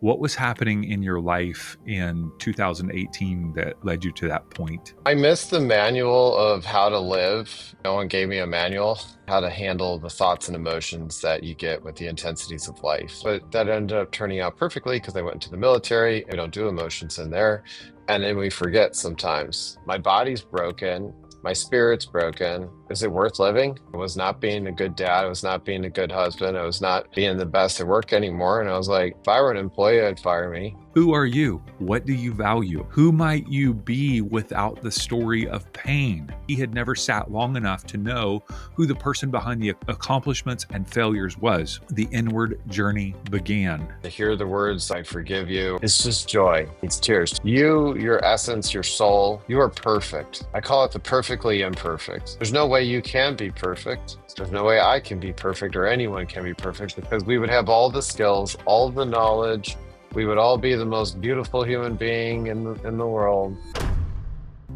What was happening in your life in 2018 that led you to that point? I missed the manual of how to live. No one gave me a manual, how to handle the thoughts and emotions that you get with the intensities of life. But that ended up turning out perfectly because I went into the military. We don't do emotions in there. And then we forget sometimes. My body's broken. My spirit's broken. Is it worth living? I was not being a good dad. I was not being a good husband. I was not being the best at work anymore. And I was like, if I were an employee, I'd fire me. Who are you? What do you value? Who might you be without the story of pain? He had never sat long enough to know who the person behind the accomplishments and failures was. The inward journey began. To hear the words, I forgive you, it's just joy. It's tears. You, your essence, your soul, you are perfect. I call it the perfectly imperfect. There's no way you can be perfect. There's no way I can be perfect or anyone can be perfect because we would have all the skills, all the knowledge. We would all be the most beautiful human being in the world.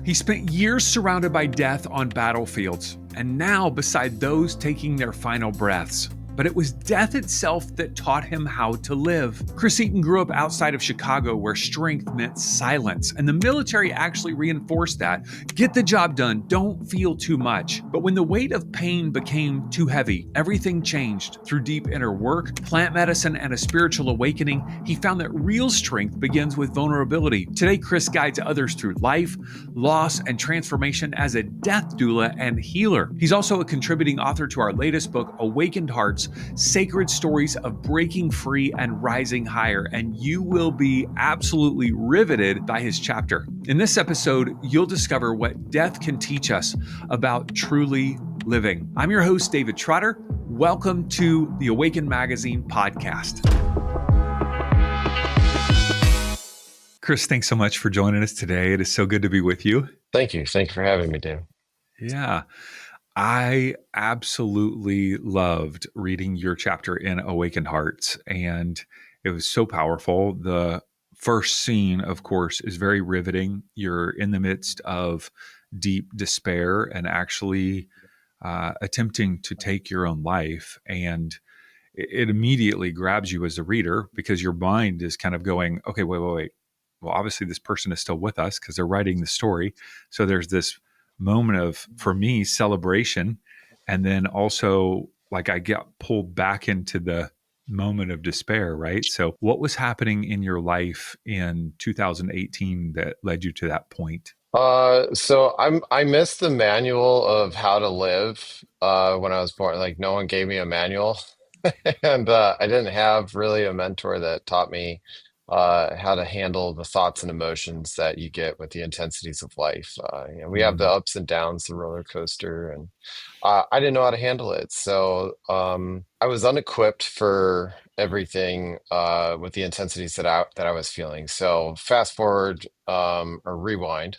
He spent years surrounded by death on battlefields, and now beside those taking their final breaths. But it was death itself that taught him how to live. Chris Eaton grew up outside of Chicago where strength meant silence, and the military actually reinforced that. Get the job done, don't feel too much. But when the weight of pain became too heavy, everything changed. Through deep inner work, plant medicine, and a spiritual awakening, he found that real strength begins with vulnerability. Today, Chris guides others through life, loss, and transformation as a death doula and healer. He's also a contributing author to our latest book, Awakened Hearts: Sacred Stories of Breaking Free and Rising Higher, and you will be absolutely riveted by his chapter. In this episode, you'll discover what death can teach us about truly living. I'm your host, David Trotter. Welcome to the Awaken Magazine podcast. Chris, thanks so much for joining us today. It is so good to be with you. Thank you. Thank you for having me, Dave. Yeah. I absolutely loved reading your chapter in Awakened Hearts, and it was so powerful. The first scene, of course, is very riveting. You're in the midst of deep despair and actually attempting to take your own life, and it immediately grabs you as a reader because your mind is kind of going, okay, wait. Well, obviously this person is still with us because they're writing the story. So there's this moment of, for me, celebration. And then also like I get pulled back into the moment of despair, right? So what was happening in your life in 2018 that led you to that point? I missed the manual of how to live when I was born. Like no one gave me a manual, and I didn't have really a mentor that taught me how to handle the thoughts and emotions that you get with the intensities of life. We have the Mm. ups and downs, the roller coaster, and I didn't know how to handle it. So I was unequipped for everything with the intensities that I was feeling. So fast forward or rewind.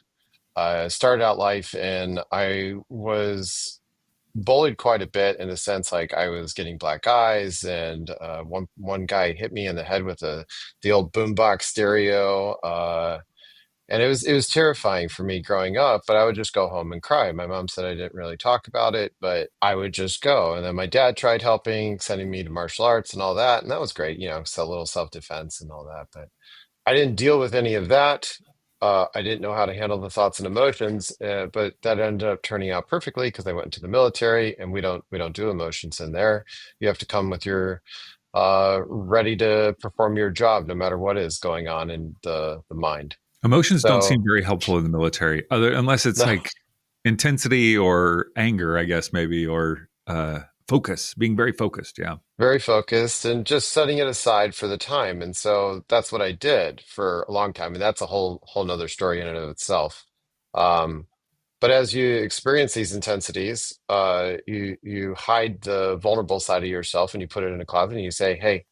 I started out life and I was bullied quite a bit in the sense like I was getting black eyes and one guy hit me in the head with the old boombox stereo. And it was terrifying for me growing up, but I would just go home and cry. My mom said I didn't really talk about it, but I would just go. And then my dad tried helping, sending me to martial arts and all that, and that was great, so a little self-defense and all that. But I didn't deal with any of that. I didn't know how to handle the thoughts and emotions, but that ended up turning out perfectly because I went into the military, and we don't do emotions in there. You have to come with your ready to perform your job, no matter what is going on in the mind. Emotions don't seem So very helpful in the military, unless it's no, like intensity or anger, I guess, maybe, or focus, being very focused. Yeah. very focused and just setting it aside for the time. And so that's what I did for a long time, and that's a whole nother story in and of itself. Um, But as you experience these intensities, you hide the vulnerable side of yourself and you put it in a closet and you say, "Hey,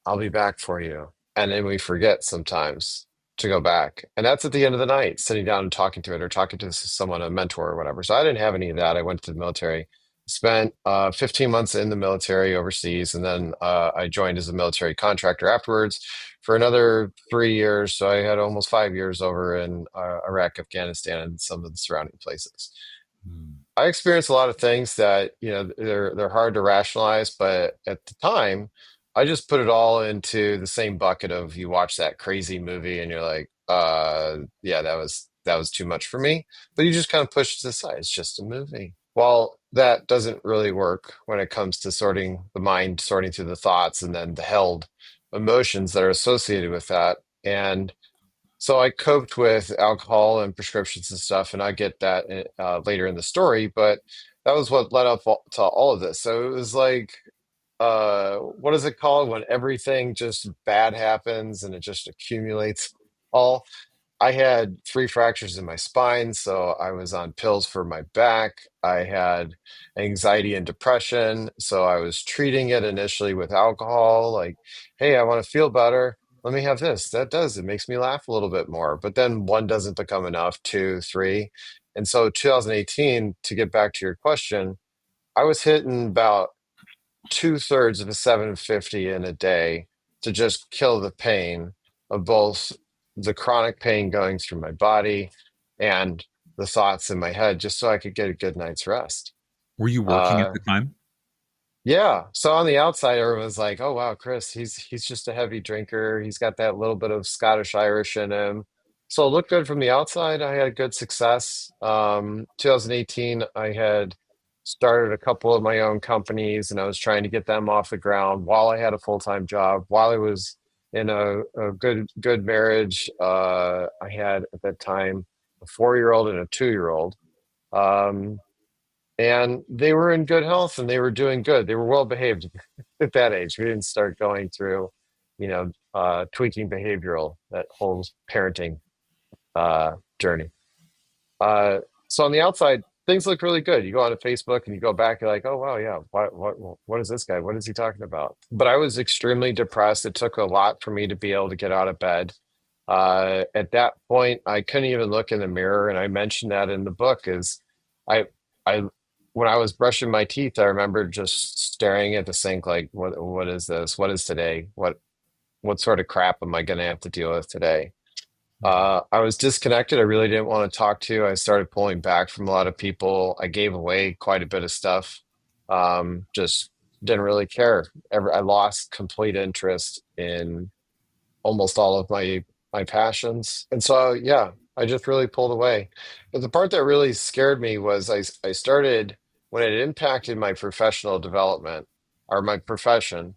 I'll be back for you." And then we forget sometimes to go back. And that's at the end of the night, sitting down and talking to it or talking to someone, a mentor or whatever. So I didn't have any of that. I went to the military, spent 15 months in the military overseas, and then I joined as a military contractor afterwards for another 3 years. So I had almost 5 years over in Iraq, Afghanistan, and some of the surrounding places. Mm. I experienced a lot of things that they're hard to rationalize, but at the time, I just put it all into the same bucket of you watch that crazy movie and you're like, yeah, that was too much for me. But you just kind of push it aside. It's just a movie. Well, that doesn't really work when it comes to sorting the mind, sorting through the thoughts, and then the held emotions that are associated with that. And so I coped with alcohol and prescriptions and stuff, and I get that later in the story. But that was what led up to all of this. So it was like, what is it called when everything just bad happens and it just accumulates all. I had three fractures in my spine, so I was on pills for my back. I had anxiety and depression, so I was treating it initially with alcohol. Like, hey, I want to feel better. Let me have this. That does. It makes me laugh a little bit more. But then one doesn't become enough, two, three. And so 2018, to get back to your question, I was hitting about two-thirds of a 750 in a day to just kill the pain of both the chronic pain going through my body and the thoughts in my head, just so I could get a good night's rest. Were you working at Uh, the time? yeah. So on the outside, everyone's like, "Oh wow, Chris, he's just a heavy drinker. He's got that little bit of Scottish Irish in him." So it looked good from the outside. I had good success. 2018, I had started a couple of my own companies, and I was trying to get them off the ground while I had a full-time job, while I was in a good marriage. I had at that time a 4-year-old and a 2-year-old. Um, and they were in good health and they were doing good. They were well behaved at that age. We didn't start going through, tweaking behavioral, that whole parenting journey. Uh, so on the outside, things look really good. You go onto Facebook and you go back, you're like, oh wow, yeah, what is this guy? What is he talking about? But I was extremely depressed. It took a lot for me to be able to get out of bed. At that point, I couldn't even look in the mirror, and I mentioned that in the book. Is I I when I was brushing my teeth, I remember just staring at the sink, like, what is this? What is today? What sort of crap am I going to have to deal with today? I was disconnected. I really didn't want to talk to. I started pulling back from a lot of people. I gave away quite a bit of stuff. Just didn't really care. I lost complete interest in almost all of my passions. And so yeah, I just really pulled away. But the part that really scared me was I started when it impacted my professional development or my profession,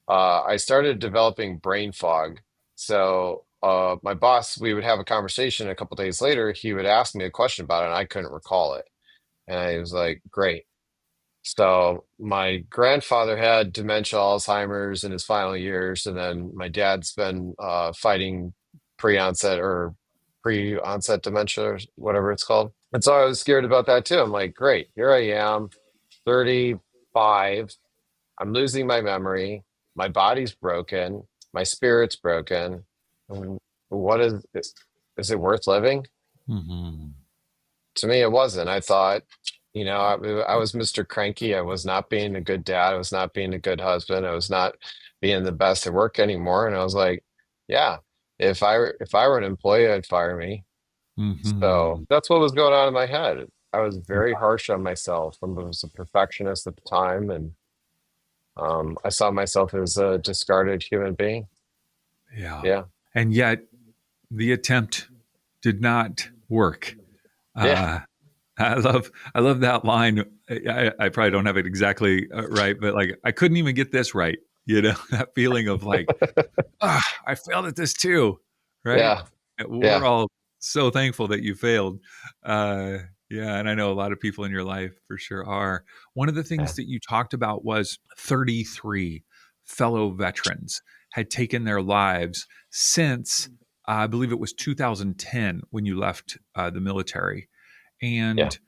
I started developing brain fog. So my boss, we would have a conversation a couple days later, he would ask me a question about it and I couldn't recall it. And I was like, great. So my grandfather had dementia, Alzheimer's in his final years, and then my dad's been fighting pre-onset or pre-onset dementia, or whatever it's called. And so I was scared about that too. I'm like, great, here I am, 35. I'm losing my memory. My body's broken. My spirit's broken. And what is it worth living? Mm-hmm. To me, it wasn't. I thought, I was Mr. Cranky. I was not being a good dad. I was not being a good husband. I was not being the best at work anymore. And I was like, yeah, if I were an employee, I'd fire me. Mm-hmm. So that's what was going on in my head. I was very harsh on myself. I was a perfectionist at the time, and I saw myself as a discarded human being. Yeah. Yeah, And yet the attempt did not work. yeah, Uh, I love that line. I probably don't have it exactly right, but like I couldn't even get this right. That feeling of like, I failed at this too, right? yeah, We're yeah, all so thankful that you failed. Uh, yeah, and I know a lot of people in your life for sure are. One of the things yeah, that you talked about was 33 fellow veterans had taken their lives since I believe it was 2010 when you left the military. yeah. And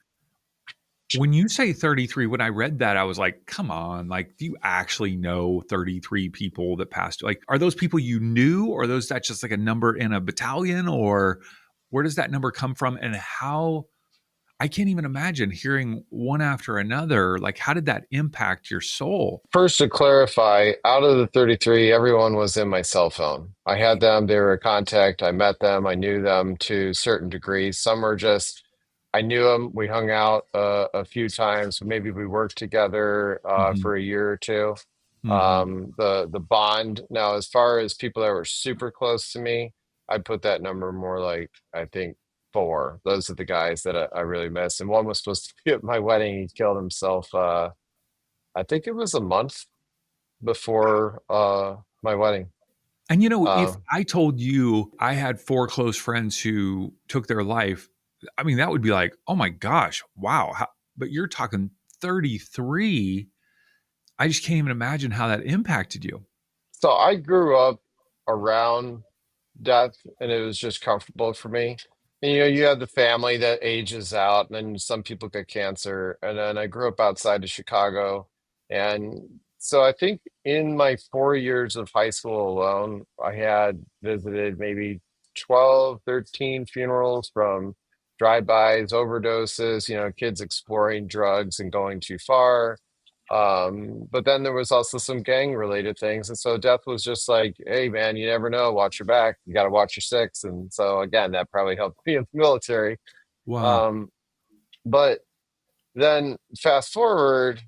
when you say 33, when I read that, I was like, come on, like, do you actually know 33 people that passed? Like, are those people you knew, or are those that just like a number in a battalion, or where does that number come from? And how I can't even imagine hearing one after another. Like, how did that impact your soul? First, to clarify, out of the 33, everyone was in my cell phone. I had them, they were a contact. I met them, I knew them to certain degrees. Some were just, I knew them. We hung out a few times. Maybe we worked together Mm-hmm. for a year or two. Hmm. The bond. Now, as far as people that were super close to me, I'd put that number more like, I think, four. Those are the guys that I really miss. And one was supposed to be at my wedding. He killed himself. I think it was a month before my wedding. And if Uh, I told you I had four close friends who took their life, I mean, that would be like, oh my gosh, wow. But you're talking 33. I just can't even imagine how that impacted you. so I grew up around death, and it was just comfortable for me. And, you have the family that ages out, and then some people get cancer. And then I grew up outside of Chicago. And so I think in my 4 years of high school alone, I had visited maybe 12, 13 funerals from drive-bys, overdoses, kids exploring drugs and going too far. But then there was also some gang related things. And so death was just like, hey man, you never know, watch your back. You gotta watch your six. And so again, that probably helped me in the military. Wow. Um, but then fast forward,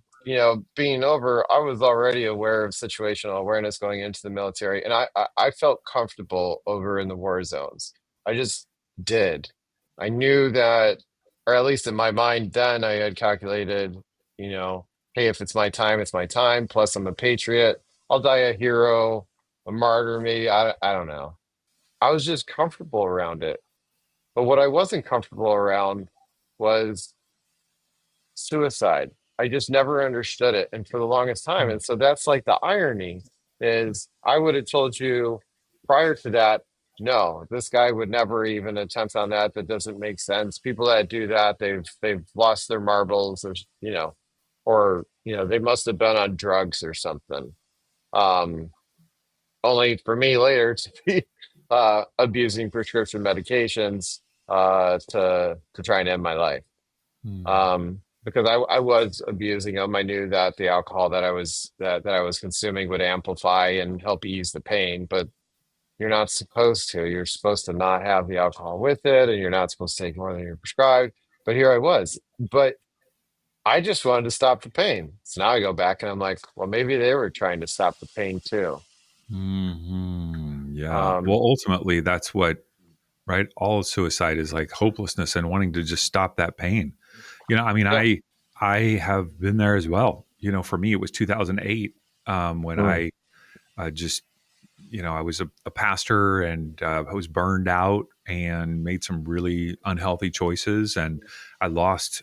being over, I was already aware of situational awareness going into the military, and I felt comfortable over in the war zones. I just did. I knew that, or at least in my mind then, I had calculated, you know, hey, if it's my time, it's my time. Plus, I'm a patriot. I'll die a hero, a martyr, maybe. I don't know. I was just comfortable around it. But what I wasn't comfortable around was suicide. I just never understood it, and for the longest time. And so that's like the irony is I would have told you prior to that, no, this guy would never even attempt on that. That doesn't make sense. People that do that, they've lost their marbles, or they must have been on drugs or something. Um, Only for me later to be abusing prescription medications to try and end my life, Hmm. because I was abusing them. I knew that the alcohol that I was consuming would amplify and help ease the pain, but you're not supposed to. You're supposed to not have the alcohol with it, and you're not supposed to take more than you're prescribed. But here I was. But I just wanted to stop the pain. So now I go back and I'm like, well, maybe they were trying to stop the pain too. Yeah. Well, Um, ultimately, that's what, right? All of suicide is like hopelessness and wanting to just stop that pain. I mean, yeah. I have been there as well. For me, it was 2008 when Mm. I just, I was a pastor and I was burned out and made some really unhealthy choices, and I lost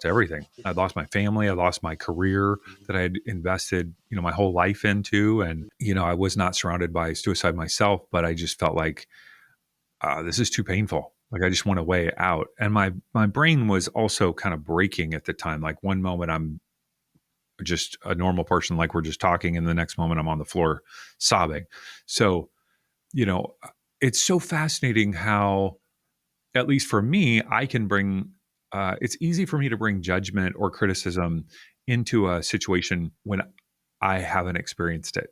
everything. I lost my family. I lost my career that I had invested, my whole life into, and I was not surrounded by suicide myself, but I just felt like this is too painful. Like I just want a way out, and my brain was also kind of breaking at the time. Like one moment I'm just a normal person, like we're just talking, and the next moment I'm on the floor sobbing. So you know, it's so fascinating how, at least for me, I can bring, it's easy for me to bring judgment or criticism into a situation when I haven't experienced it,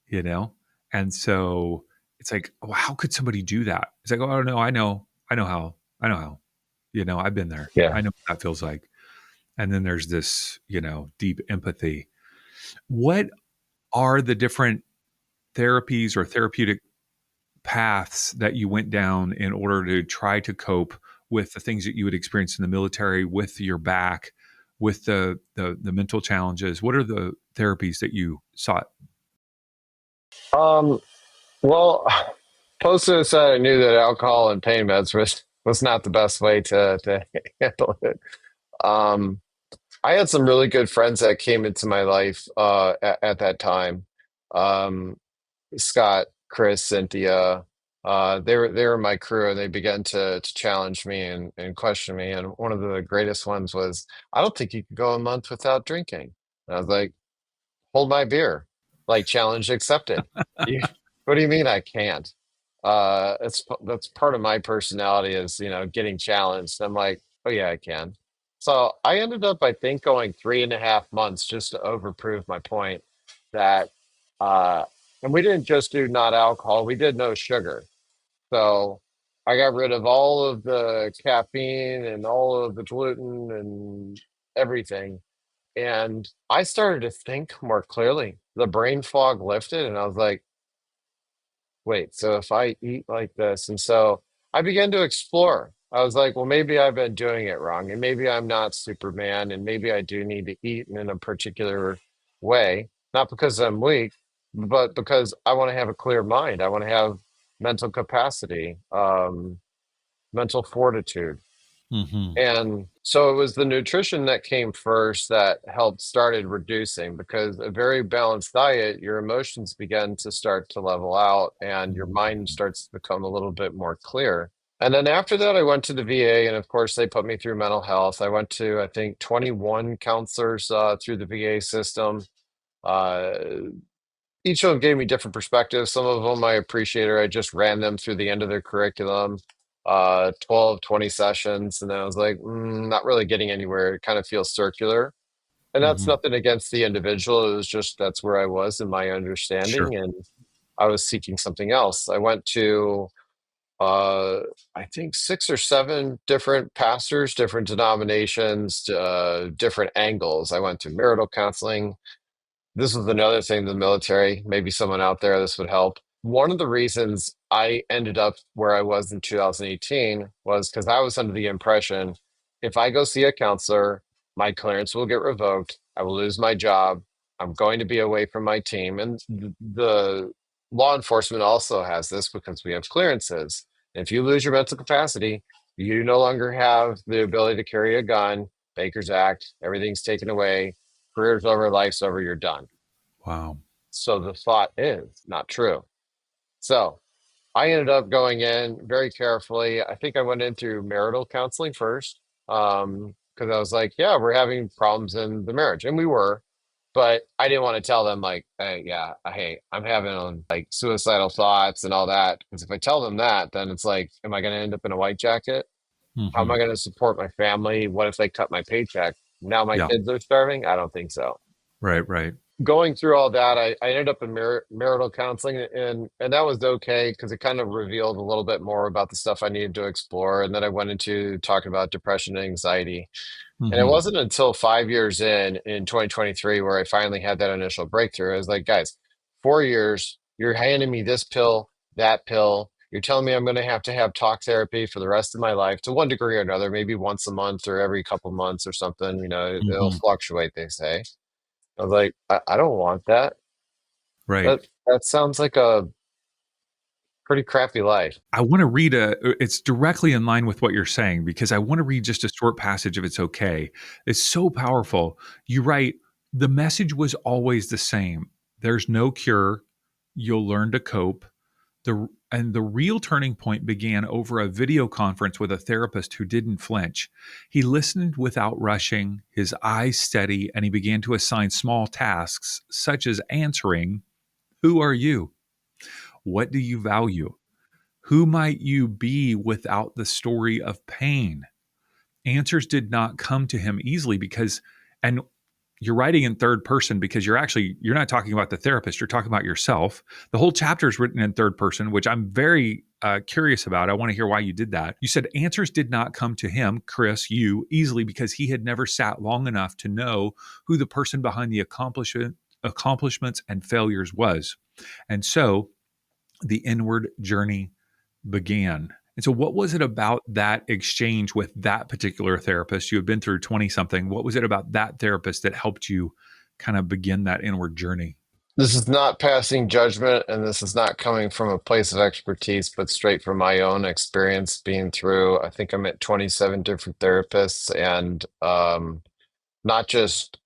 you know? And so it's like, oh, how could somebody do that? It's like, oh, no, I know how, I've been there. Yeah. I know what that feels like. And then there's this, deep empathy. What are the different therapies or therapeutic paths that you went down in order to try to cope with the things that you would experience in the military, with your back, with the mental challenges? What are the therapies that you sought? Um, well, post suicide, I knew that alcohol and pain meds was not the best way to handle it. Um, I had some really good friends that came into my life at that time. Um, Scott, Chris, Cynthia, they were my crew, and they began to challenge me and question me. And one of the greatest ones was, I don't think you could go a month without drinking. And I was like, hold my beer. Like, challenge accepted. You, what do you mean I can't? That's part of my personality is, getting challenged. I'm like, oh yeah, I can. So I ended up, I think, going 3.5 months just to overprove my point that, uh, and we didn't just do not alcohol, we did no sugar. So I got rid of all of the caffeine and all of the gluten and everything, And I started to think more clearly. The brain fog lifted, and I was like, wait, so if I eat like this, and so I began to explore. I was like, well, maybe I've been doing it wrong, and maybe I'm not Superman, and maybe I do need to eat in a particular way, not because I'm weak, but because I want to have a clear mind. I want to have mental capacity, mental fortitude. Hmm. And so it was the nutrition that came first that helped started reducing, because a very balanced diet, your emotions begin to start to level out and your mind starts to become a little bit more clear. And then after that, I went to the VA, and of course, they put me through mental health. I went to, I think, 21 counselors through the VA system. Uh, each of them gave me different perspectives. Some of them I appreciated. I just ran them through the end of their curriculum, 12, 20 sessions. And then I was like, not really getting anywhere. It kind of feels circular. And that's Hmm. nothing against the individual. It was just that's where I was in my Sure. understanding. And I was seeking something else. I went to, uh, I think, 6 or 7 different pastors, different denominations, different angles. I went to marital counseling. This was another thing, the military, maybe someone out there, this would help. One of the reasons I ended up where I was in 2018 was because I was under the impression if I go see a counselor, my clearance will get revoked. I will lose my job. I'm going to be away from my team. And the law enforcement also has this because we have clearances. If you lose your mental capacity, you no longer have the ability to carry a gun. Baker's Act, everything's taken away, career's over, life's over, you're done. Wow. So the thought is not true. So I ended up going in very carefully. I think I went in through marital counseling first, because I was like, yeah, we're having problems in the marriage. And we were, but I didn't want to tell them, like, hey, yeah, hey, I'm having like suicidal thoughts and all that. Because if I tell them that, then it's like, am I going to end up in a white jacket? How am Hmm. I going to support my family? What if they cut my paycheck? Now my Yeah. kids are starving? I don't think so. Right. Right. Going through all that, I ended up in marital counseling, and that was okay because it kind of revealed a little bit more about the stuff I needed to explore. And then I went into talking about depression and anxiety. And it Hmm. wasn't until 5 years in 2023 where I finally had that initial breakthrough. I was like, guys, 4 years, you're handing me this pill, that pill. You're telling me I'm going to have talk therapy for the rest of my life to one degree or another, maybe once a month or every couple months or something. It'll Hmm. fluctuate, they say. I was like, I don't want that. Right. That sounds like a pretty crappy life. I want to read it's directly in line with what you're saying because I want to read just a short passage if it's okay. It's so powerful. You write, the message was always the same. There's no cure. You'll learn to cope. The real turning point began over a video conference with a therapist who didn't flinch. He listened without rushing, his eyes steady, and he began to assign small tasks such as answering, who are you? What do you value? Who might you be without the story of pain? Answers did not come to him easily because, and you're writing in third person because you're not talking about the therapist, you're talking about yourself. The whole chapter is written in third person, which I'm very curious about. I want to hear why you did that. You said answers did not come to him, Chris, you, easily because he had never sat long enough to know who the person behind the accomplishments and failures was. And so the inward journey began. And so, what was it about that exchange with that particular therapist? You had been through 20 something. What was it about that therapist that helped you kind of begin that inward journey? This is not passing judgment, and this is not coming from a place of expertise, but straight from my own experience being through, I think I'm at 27 different therapists, and not just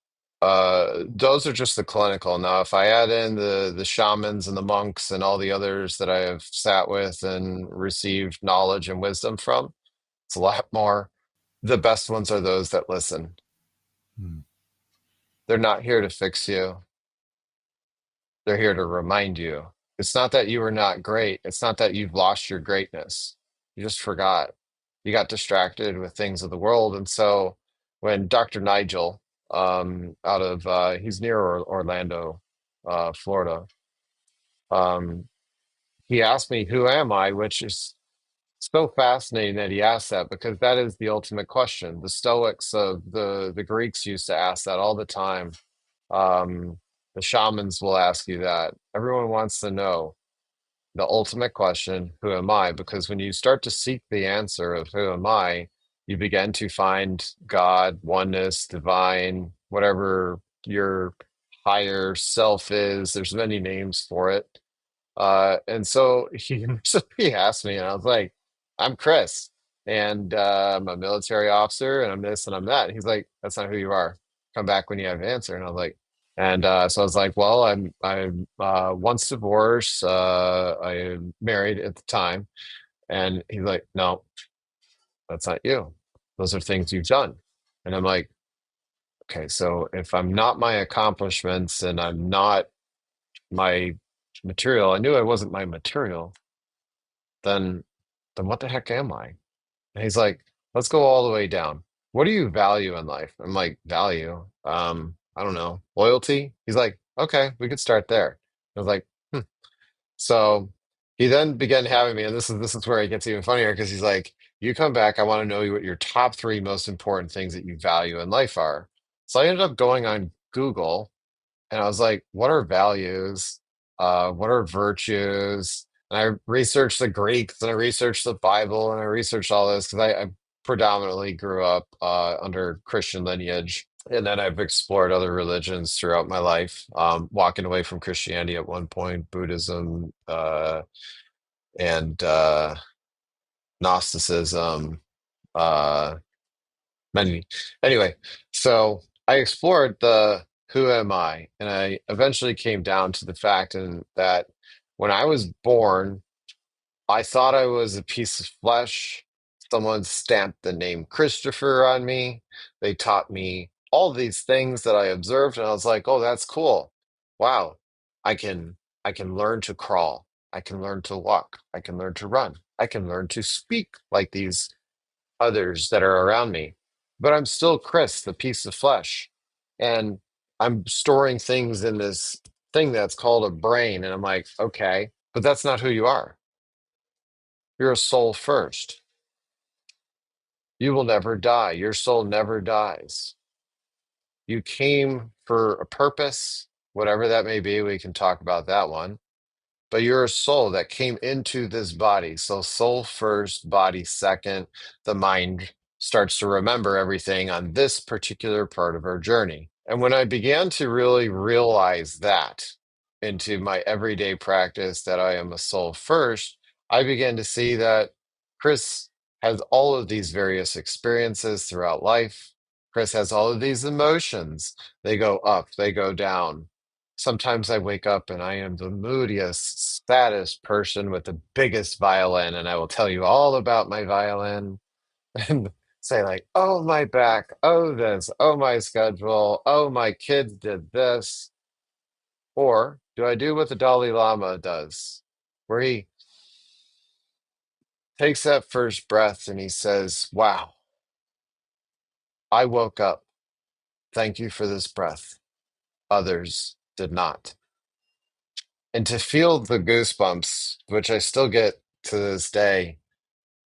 those are just the clinical. Now, if I add in the shamans and the monks and all the others that I have sat with and received knowledge and wisdom from, it's a lot more. The best ones are those that listen. Hmm. They're not here to fix you. They're here to remind you. It's not that you are not great. It's not that you've lost your greatness. You just forgot. You got distracted with things of the world. And so when Dr. Nigel, out of he's near Orlando, Florida, um, he asked me, "Who am I?" Which is so fascinating that he asked that because that is the ultimate question. The Stoics of the Greeks used to ask that all the time. The shamans will ask you that. Everyone wants to know the ultimate question, who am I? Because when you start to seek the answer of who am I, you begin to find God, oneness, divine, whatever your higher self is. There's many names for it. And so he so he asked me, and I was like, "I'm Chris, and I'm a military officer, and I'm this and I'm that." And he's like, "That's not who you are. Come back when you have an answer." And I was like, and so I was like, "Well, I'm once divorced. I am married at the time." And he's like, "No, that's not you. Those are things you've done." And I'm like, "Okay, so if I'm not my accomplishments and I'm not my material, I knew I wasn't my material, then what the heck am I?" And he's like, "Let's go all the way down. What do you value in life?" I'm like, "Value? I don't know. Loyalty?" He's like, "Okay, we could start there." I was like, "Hmm." So he then began having me, and this is where it gets even funnier because he's like, "You come back, I want to know what your top three most important things that you value in life are." So I ended up going on Google and I was like, what are values? What are virtues? And I researched the Greeks and I researched the Bible and I researched all this because I predominantly grew up under Christian lineage. And then I've explored other religions throughout my life, walking away from Christianity at one point, Buddhism, and Gnosticism, uh, many. Anyway, so I explored the who am I, and I eventually came down to the fact and that when I was born, I thought I was a piece of flesh. Someone stamped the name Christopher on me. They taught me all these things that I observed, and I was like, "Oh, that's cool. Wow, I can I can learn to crawl. I can learn to walk. I can learn to run. I can learn to speak like these others that are around me. But I'm still Chris, the piece of flesh. And I'm storing things in this thing that's called a brain. And I'm like, okay, but that's not who you are. You're a soul first. You will never die. Your soul never dies. You came for a purpose, whatever that may be. We can talk about that one. But you're a soul that came into this body. So, soul first, body second. The mind starts to remember everything on this particular part of our journey. And when I began to really realize that into my everyday practice, that I am a soul first, I began to see that Chris has all of these various experiences throughout life. Chris has all of these emotions. They go up, they go down. Sometimes I wake up and I am the moodiest, saddest person with the biggest violin, and I will tell you all about my violin and say, like, oh, my back, oh, this, oh, my schedule, oh, my kids did this. Or do I do what the Dalai Lama does, where he takes that first breath and he says, wow, I woke up. Thank you for this breath. Others did not. And to feel the goosebumps, which I still get to this day,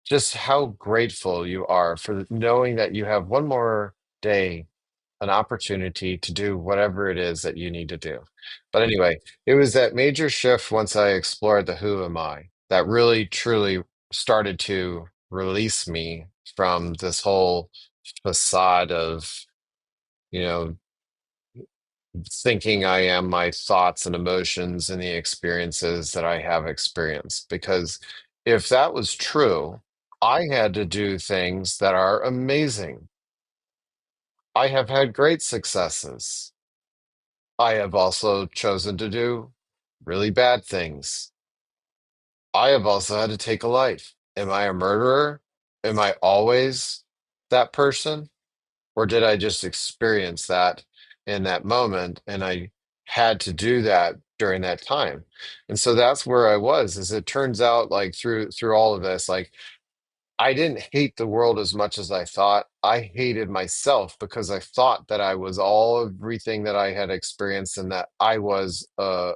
just how grateful you are for knowing that you have one more day, an opportunity to do whatever it is that you need to do. But anyway, it was that major shift once I explored the who am I that really truly started to release me from this whole facade of, you know, thinking I am my thoughts and emotions and the experiences that I have experienced. Because if that was true, I had to do things that are amazing. I have had great successes. I have also chosen to do really bad things. I have also had to take a life. Am I a murderer? Am I always that person? Or did I just experience that in that moment and I had to do that during that time? And so that's where I was, as it turns out, like through all of this, like I didn't hate the world as much as I thought. I hated myself because I thought that I was all everything that I had experienced and that I was a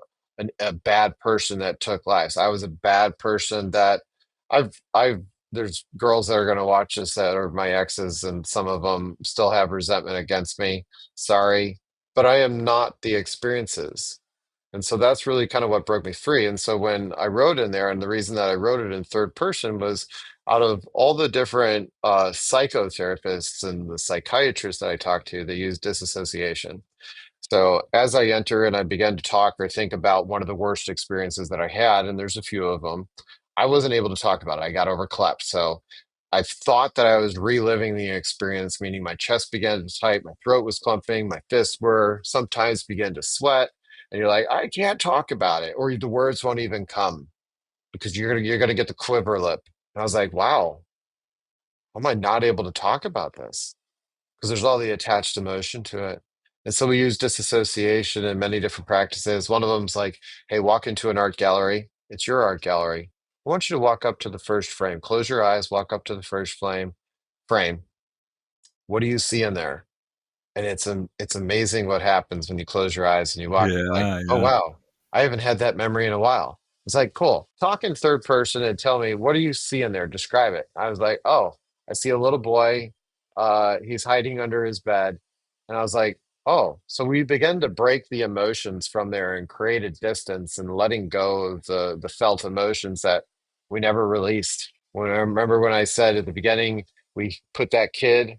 bad person that took lives. I was a bad person that I've there's girls that are going to watch this that are my exes, and some of them still have resentment against me. Sorry, but I am not the experiences. And so that's really kind of what broke me free. And so when I wrote in there, and the reason that I wrote it in third person was out of all the different psychotherapists and the psychiatrists that I talked to, they use disassociation. So as I enter and I began to talk or think about one of the worst experiences that I had, and there's a few of them, I wasn't able to talk about it. I got overclapped. So I thought that I was reliving the experience, meaning my chest began to tight, my throat was clumping, my fists were sometimes began to sweat. And you're like, I can't talk about it, or the words won't even come because you're gonna get the quiver lip. And I was like, wow, how am I not able to talk about this? Because there's all the attached emotion to it. And so we use disassociation in many different practices. One of them's like, hey, walk into an art gallery. It's your art gallery. I want you to walk up to the first frame. Close your eyes, walk up to the first frame. What do you see in there? And it's amazing what happens when you close your eyes and you walk like, Yeah, oh yeah. wow, I haven't had that memory in a while. It's like, cool. Talk in third person and tell me, what do you see in there? Describe it. I was like, oh, I see a little boy. He's hiding under his bed. And I was like, oh, so we began to break the emotions from there and create a distance and letting go of the felt emotions that we never released. When I remember when I said at the beginning, we put that kid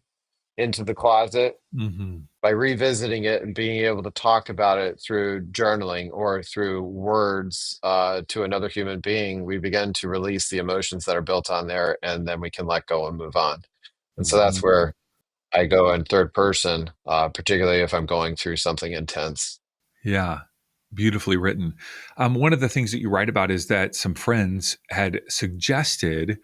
into the closet Hmm. by revisiting it and being able to talk about it through journaling or through words to another human being, we begin to release the emotions that are built on there, and then we can let go and move on. And so that's Hmm. where I go in third person, particularly if I'm going through something intense. Yeah, beautifully written. One of the things that you write about is that some friends had suggested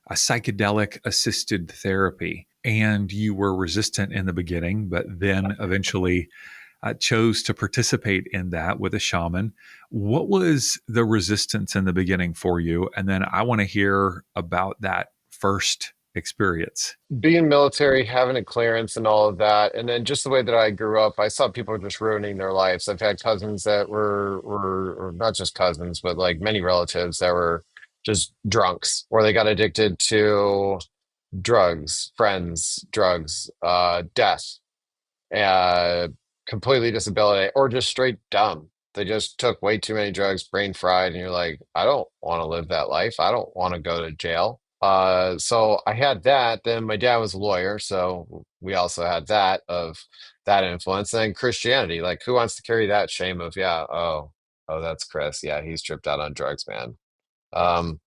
a psychedelic assisted therapy, and you were resistant in the beginning, but then eventually chose to participate in that with a shaman. What was the resistance in the beginning for you? And then I want to hear about that first experience. Being military, having a clearance and all of that, and then just the way that I grew up, I saw people just ruining their lives. I've had cousins that were or not just cousins, but like many relatives that were just drunks, or they got addicted to drugs, friends, drugs, death, uh, completely disability, or just straight dumb. They just took way too many drugs, brain fried, and you're like, I don't want to live that life. I don't want to go to jail. So I had that. Then my dad was a lawyer, so we also had that of that influence. And then Christianity, like who wants to carry that shame of, yeah, oh, that's Chris. Yeah, he's tripped out on drugs, man. Um,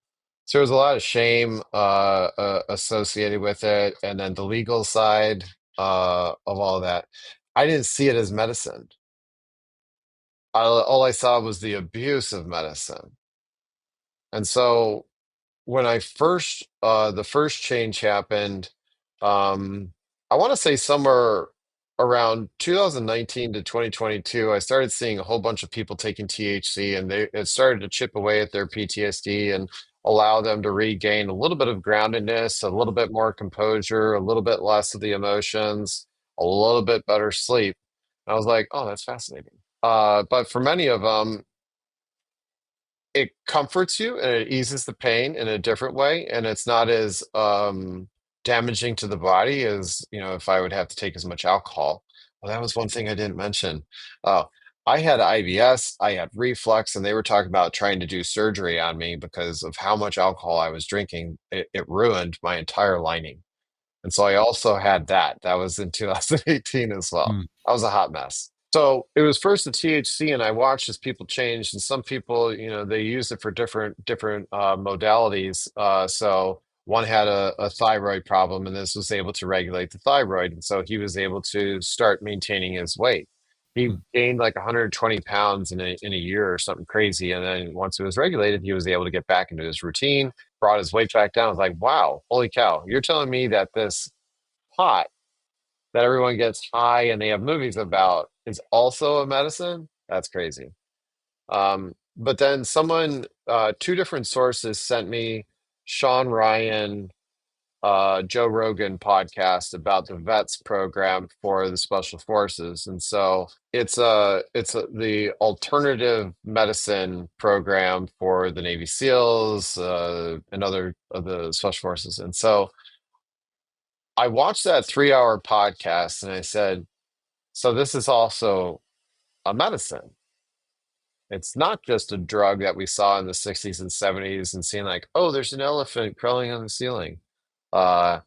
so there's a lot of shame associated with it, and then the legal side of all that. I didn't see it as medicine. All I saw was the abuse of medicine, and so when I first the first change happened, um, I want to say somewhere around 2019 to 2022, I started seeing a whole bunch of people taking THC, and it started to chip away at their PTSD and allow them to regain a little bit of groundedness, a little bit more composure, a little bit less of the emotions, a little bit better sleep. And I was like, oh, that's fascinating. But for many of them, it comforts you and it eases the pain in a different way, and it's not as damaging to the body as if I would have to take as much alcohol. Well, that was one thing I didn't mention. uh, I had IBS, I had reflux, and they were talking about trying to do surgery on me because of how much alcohol I was drinking. It ruined my entire lining, and so I also had that. That was in 2018 as well. Mm. I was a hot mess. So it was first the THC, and I watched as people changed. And some people, they used it for different modalities. So one had a thyroid problem, and this was able to regulate the thyroid, and so he was able to start maintaining his weight. He Mm. gained like 120 pounds in a year or something crazy, and then once it was regulated, he was able to get back into his routine, brought his weight back down. I was like, wow, holy cow. You're telling me that this pot that everyone gets high and they have movies about is also a medicine? That's crazy. But then two different sources sent me Sean Ryan Joe Rogan podcast about the vets program for the special forces, and so the alternative medicine program for the Navy SEALs and other of the special forces. And so I watched that 3 hour podcast, and I said, so this is also a medicine. It's not just a drug that we saw in the 60s and 70s and seeing like, oh, there's an elephant crawling on the ceiling. Uh,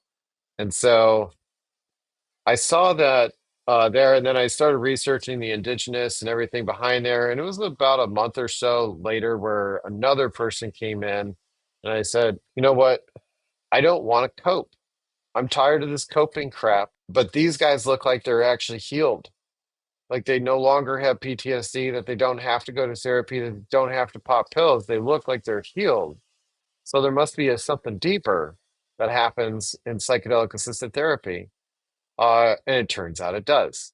and so I saw that there, and then I started researching the indigenous and everything behind there. And it was about a month or so later where another person came in, and I said, you know what? I don't want to cope. I'm tired of this coping crap. But these guys look like they're actually healed. Like they no longer have PTSD, that they don't have to go to therapy, that they don't have to pop pills. They look like they're healed. So there must be something deeper that happens in psychedelic assisted therapy. And it turns out it does.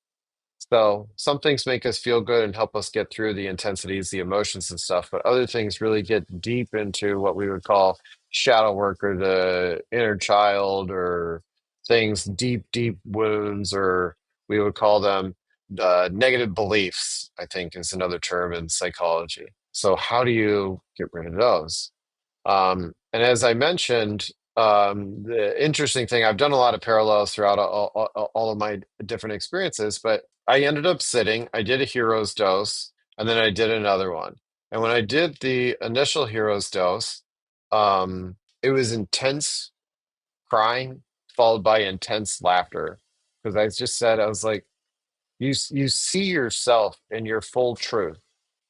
So some things make us feel good and help us get through the intensities, the emotions and stuff, but other things really get deep into what we would call shadow work or the inner child or things, deep, deep wounds, or we would call them negative beliefs, I think is another term in psychology. So how do you get rid of those? And as I mentioned, the interesting thing, I've done a lot of parallels throughout all of my different experiences, but I ended up sitting, I did a hero's dose, and then I did another one. And when I did the initial hero's dose, it was intense crying followed by intense laughter. Because I just said, I was like, you see yourself in your full truth.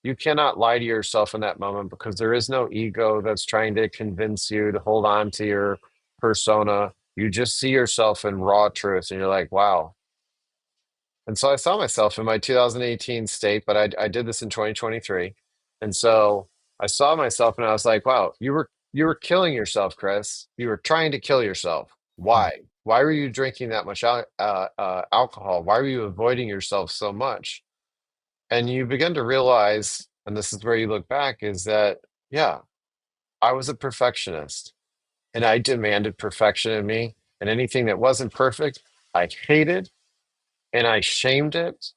You cannot lie to yourself in that moment because there is no ego that's trying to convince you to hold on to your persona. You just see yourself in raw truth and you're like, wow. And so I saw myself in my 2018 state, but I did this in 2023. And so I saw myself and I was like, wow, you were killing yourself, Chris. You were trying to kill yourself. Why? Why were you drinking that much alcohol? Why were you avoiding yourself so much? And you begin to realize, and this is where you look back, is that, yeah, I was a perfectionist and I demanded perfection in me. And anything that wasn't perfect, I hated and I shamed it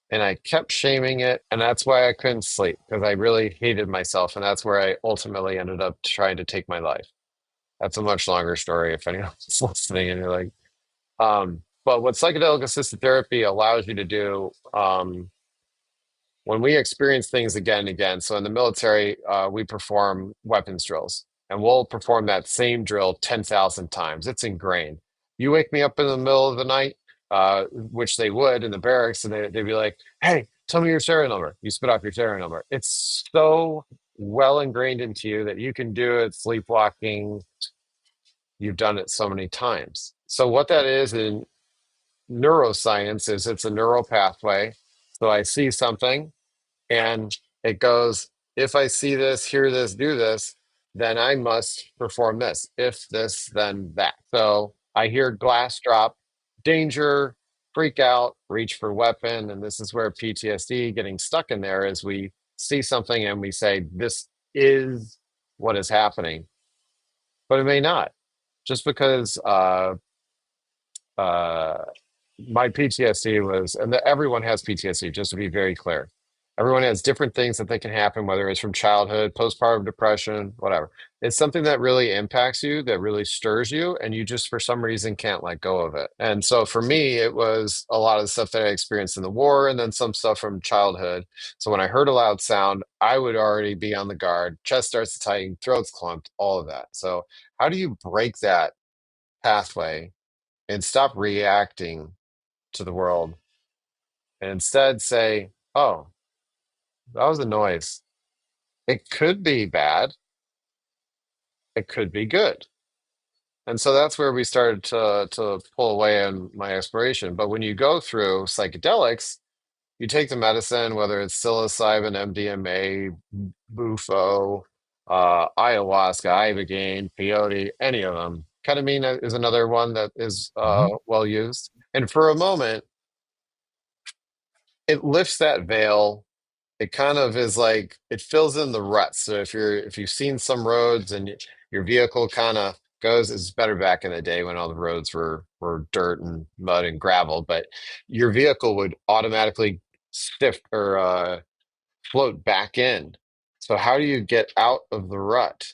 and I kept shaming it. And that's why I couldn't sleep because I really hated myself. And that's where I ultimately ended up trying to take my life. That's a much longer story if anyone's listening and you're like, but what psychedelic assisted therapy allows you to do, when we experience things again and again, so in the military, we perform weapons drills, and we'll perform that same drill 10,000 times. It's ingrained. You wake me up in the middle of the night, which they would in the barracks, and they'd be like, hey, tell me your serial number. You spit off your serial number. It's so well ingrained into you that you can do it sleepwalking. You've done it so many times. So, what that is in neuroscience is it's a neural pathway. So, I see something and it goes, if I see this, hear this, do this, then I must perform this. If this, then that. So I hear glass drop, danger, freak out, reach for weapon. And this is where PTSD getting stuck in there is we see something and we say, this is what is happening, but it may not. Just because uh, my PTSD was, and everyone has PTSD, just to be very clear. Everyone has different things that they can happen, whether it's from childhood, postpartum depression, whatever. It's something that really impacts you, that really stirs you, and you just for some reason can't let go of it. And so for me, it was a lot of the stuff that I experienced in the war and then some stuff from childhood. So when I heard a loud sound, I would already be on the guard, chest starts to tighten, throat's clumped, all of that. So how do you break that pathway and stop reacting to the world and instead say, oh, that was a noise. It could be bad, it could be good. And so that's where we started to pull away in my exploration. But when you go through psychedelics, you take the medicine, whether it's psilocybin, MDMA, bufo, ayahuasca, ibogaine, peyote, any of them. Ketamine is another one that is Mhm. well used. And for a moment, it lifts that veil. It kind of is like it fills in the ruts. So if you've seen some roads and your vehicle kind of goes. It's better back in the day when all the roads were dirt and mud and gravel, but your vehicle would automatically stiff or float back in. So how do you get out of the rut?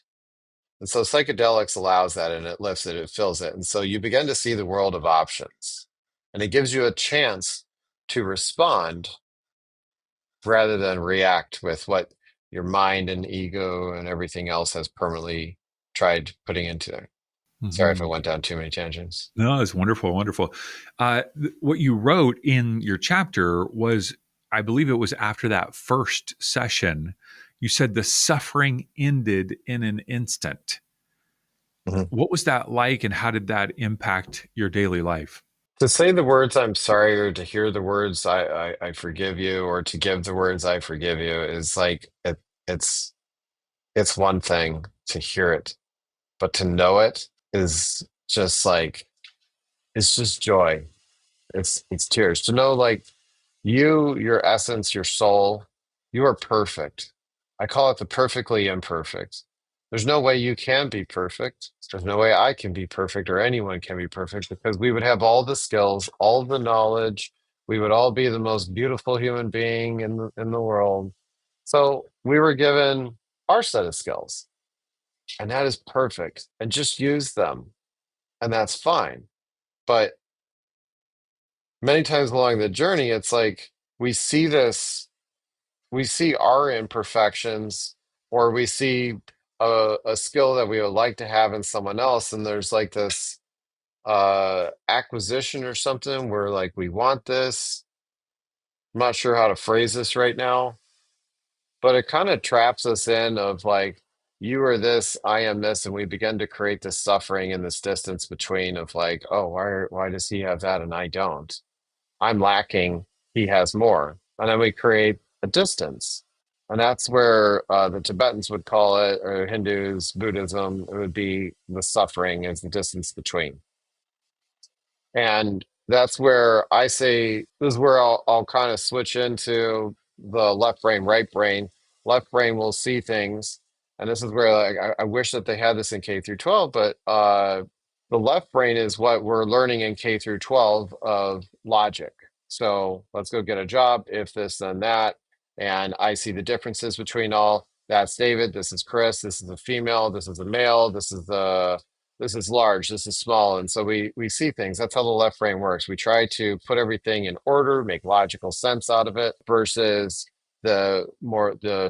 And so psychedelics allows that, and it lifts it, it fills it. And so you begin to see the world of options. And it gives you a chance to respond rather than react with what your mind and ego and everything else has permanently tried putting into it. Sorry if I Mhm. went down too many tangents. No, it's wonderful, wonderful. What you wrote in your chapter was, I believe it was after that first session, you said the suffering ended in an instant. Mhm. What was that like, and how did that impact your daily life? To say the words "I'm sorry" or to hear the words I forgive you" or to give the words "I forgive you" is like it's it's one thing to hear it, but to know it is just like it's just joy. It's tears to know like you, your essence, your soul, you are perfect. I call it the perfectly imperfect. There's no way you can be perfect. There's no way I can be perfect or anyone can be perfect because we would have all the skills, all the knowledge. We would all be the most beautiful human being in the world. So we were given our set of skills, and that is perfect. And just use them, and that's fine. But many times along the journey, it's like we see this, we see our imperfections, or we see a skill that we would like to have in someone else, and there's like this acquisition or something where like we want this. I'm not sure how to phrase this right now, but it kind of traps us in of like you are this, I am this, and we begin to create this suffering and this distance between of like, oh, why does he have that and I don't? I'm lacking, he has more. And then we create a distance. And that's where the Tibetans would call it, or Hindus, Buddhism, it would be the suffering is the distance between. And that's where I say, this is where I'll kind of switch into the left brain, right brain. Left brain will see things. And this is where like, I wish that they had this in K through 12, but the left brain is what we're learning in K through 12 of logic. So let's go get a job, if this, then that. And I see the differences between all. That's David. This is Chris. This is a female. This is a male. This is large, this is small. And so we see things. That's how the left brain works. We try to put everything in order, make logical sense out of it, versus the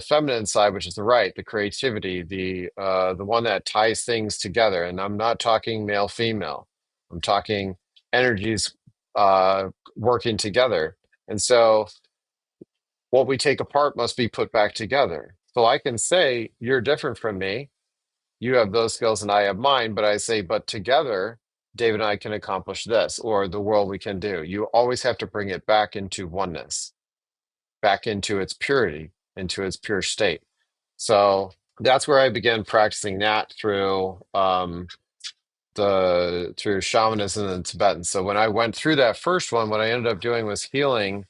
feminine side, which is the right, the creativity, the one that ties things together. And I'm not talking male female. I'm talking energies working together. And so what we take apart must be put back together. So I can say you're different from me, you have those skills and I have mine, but I say, but together, David and I can accomplish this, or the world we can do. You always have to bring it back into oneness, back into its purity, into its pure state. So that's where I began practicing that through the through shamanism and Tibetan. So when I went through that first one, what I ended up doing was healing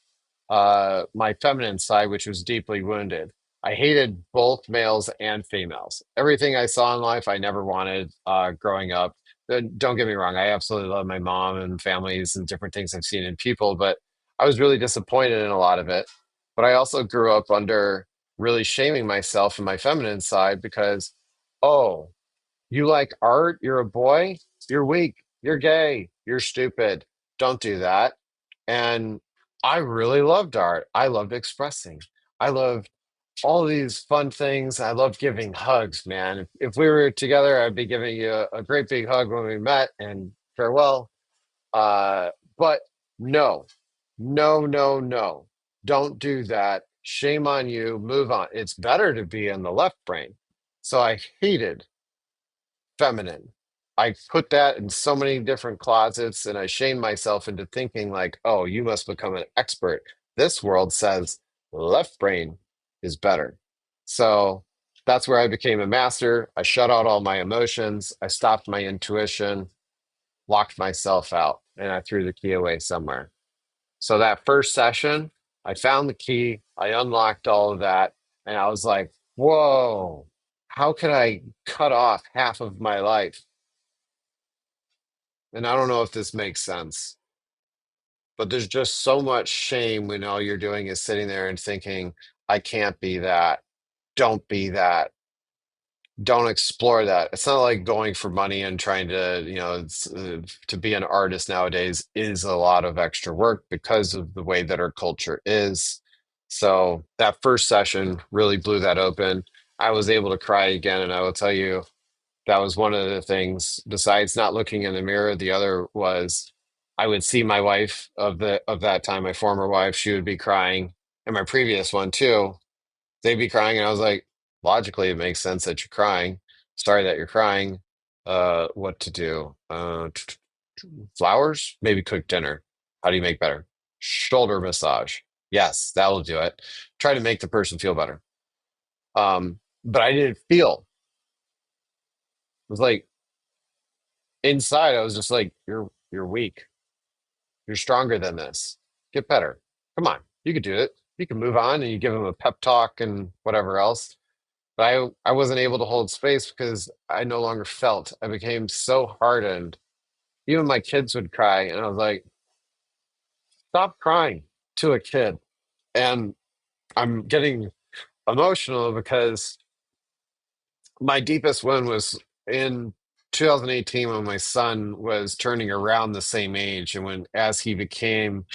my feminine side, which was deeply wounded. I hated both males and females. Everything I saw in life, I never wanted growing up. Don't get me wrong, I absolutely love my mom and families and different things I've seen in people, but I was really disappointed in a lot of it. But I also grew up under really shaming myself and my feminine side because, oh, you like art? You're a boy? You're weak. You're gay. You're stupid. Don't do that. And I really loved art. I loved expressing. I loved all these fun things. I loved giving hugs, man. If we were together, I'd be giving you a great big hug when we met and farewell. But no, no, no, no. Don't do that. Shame on you. Move on. It's better to be in the left brain. So I hated feminine. I put that in so many different closets and I shamed myself into thinking like, oh, you must become an expert. This world says left brain is better. So that's where I became a master. I shut out all my emotions. I stopped my intuition, locked myself out, and I threw the key away somewhere. So that first session, I found the key, I unlocked all of that, and I was like, whoa, how could I cut off half of my life? And I don't know if this makes sense, but there's just so much shame when all you're doing is sitting there and thinking, I can't be that. Don't be that. Don't explore that. It's not like going for money and trying to, to be an artist nowadays is a lot of extra work because of the way that our culture is. So that first session really blew that open. I was able to cry again, and I will tell you that was one of the things. Besides not looking in the mirror, the other was I would see my wife of that time, my former wife. She would be crying, and my previous one too, they'd be crying, and I was like, logically, it makes sense that you're crying. Sorry that you're crying. What to do? Flowers? Maybe cook dinner. How do you make better? Shoulder massage. Yes, that'll do it. Try to make the person feel better. But I didn't feel. It was like inside, I was just like, you're weak. You're stronger than this. Get better. Come on, you could do it. You can move on, and you give them a pep talk and whatever else. But I wasn't able to hold space because I no longer felt. I became so hardened. Even my kids would cry, and I was like, "Stop crying to a kid." And I'm getting emotional because my deepest wound was in 2018 when my son was turning around the same age, and when as he became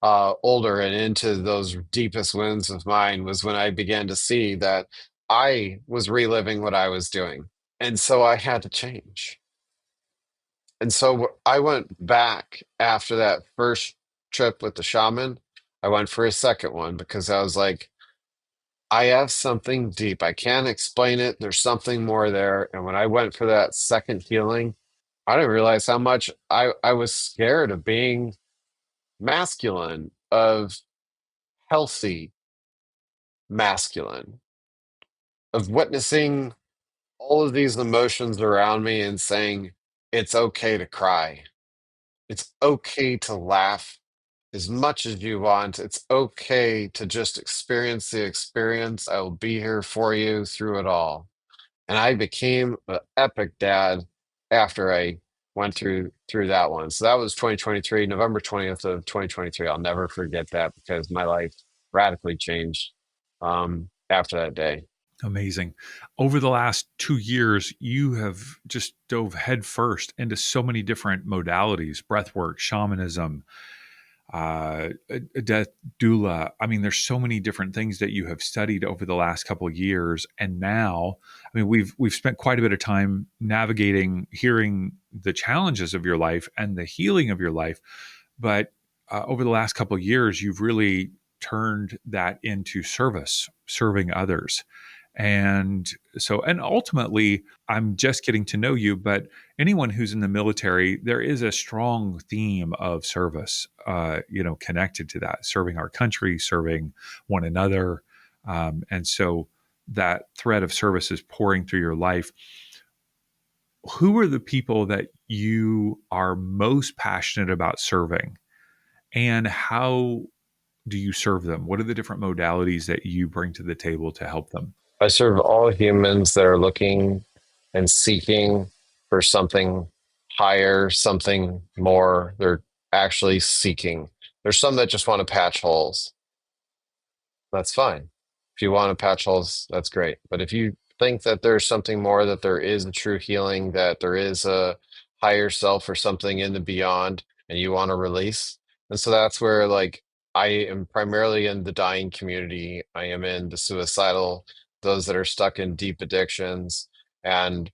older and into those deepest wounds of mine was when I began to see that I was reliving what I was doing. And so I had to change. And so I went back after that first trip with the shaman. I went for a second one because I was like, I have something deep. I can't explain it. There's something more there. And when I went for that second healing, I didn't realize how much I was scared of being masculine, of healthy masculine, of witnessing all of these emotions around me and saying, it's okay to cry. It's okay to laugh as much as you want. It's okay to just experience the experience. I will be here for you through it all. And I became an epic dad after I went through that one. So that was 2023, November 20th of 2023. I'll never forget that because my life radically changed after that day. Amazing. Over the last 2 years, you have just dove headfirst into so many different modalities: breathwork, shamanism, a death doula. I mean, there's so many different things that you have studied over the last couple of years, and now, I mean, we've spent quite a bit of time navigating, hearing the challenges of your life and the healing of your life. But over the last couple of years, you've really turned that into service, serving others. And so, and ultimately, I'm just getting to know you, but anyone who's in the military, there is a strong theme of service, connected to that, serving our country, serving one another. And so that thread of service is pouring through your life. Who are the people that you are most passionate about serving, and how do you serve them? What are the different modalities that you bring to the table to help them? I serve all humans that are looking and seeking for something higher, something more. They're actually seeking. There's some that just want to patch holes. That's fine. If you want to patch holes, that's great. But if you think that there's something more, that there is a true healing, that there is a higher self or something in the beyond, and you want to release, and so that's where like I am primarily in the dying community. I am in the suicidal, those that are stuck in deep addictions, and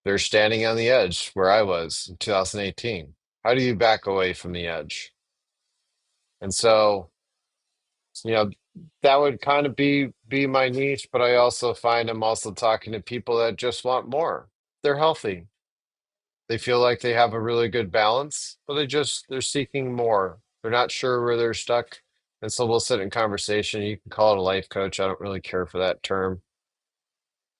they're standing on the edge where I was in 2018. How do you back away from the edge? And so you know that would kind of be my niche, but I also find I'm also talking to people that just want more. They're healthy, they feel like they have a really good balance, but they're seeking more. They're not sure where they're stuck, and so we'll sit in conversation. You can call it a life coach. I don't really care for that term.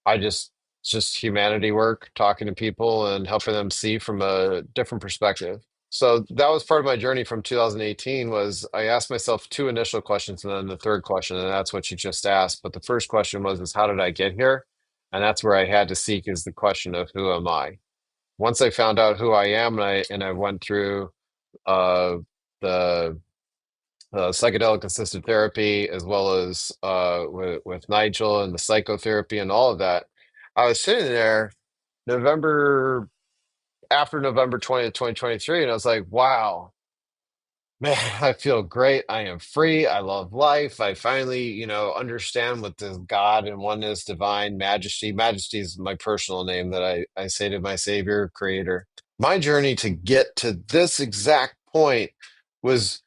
I just It's just humanity work, talking to people and helping them see from a different perspective. So that was part of my journey from 2018 was I asked myself two initial questions and then the third question, and that's what you just asked. But the first question was is how did I get here? And that's where I had to seek is the question of who am I? once I found out who I am, and I went through uh, the psychedelic assisted therapy, as well as with Nigel and the psychotherapy and all of that, I was sitting there November after November 20th, 2023, and I was like, wow, man, I feel great. I am free. I love life. I finally, understand what this God and oneness, divine majesty. Majesty is my personal name that I say to my Savior, Creator. My journey to get to this exact point was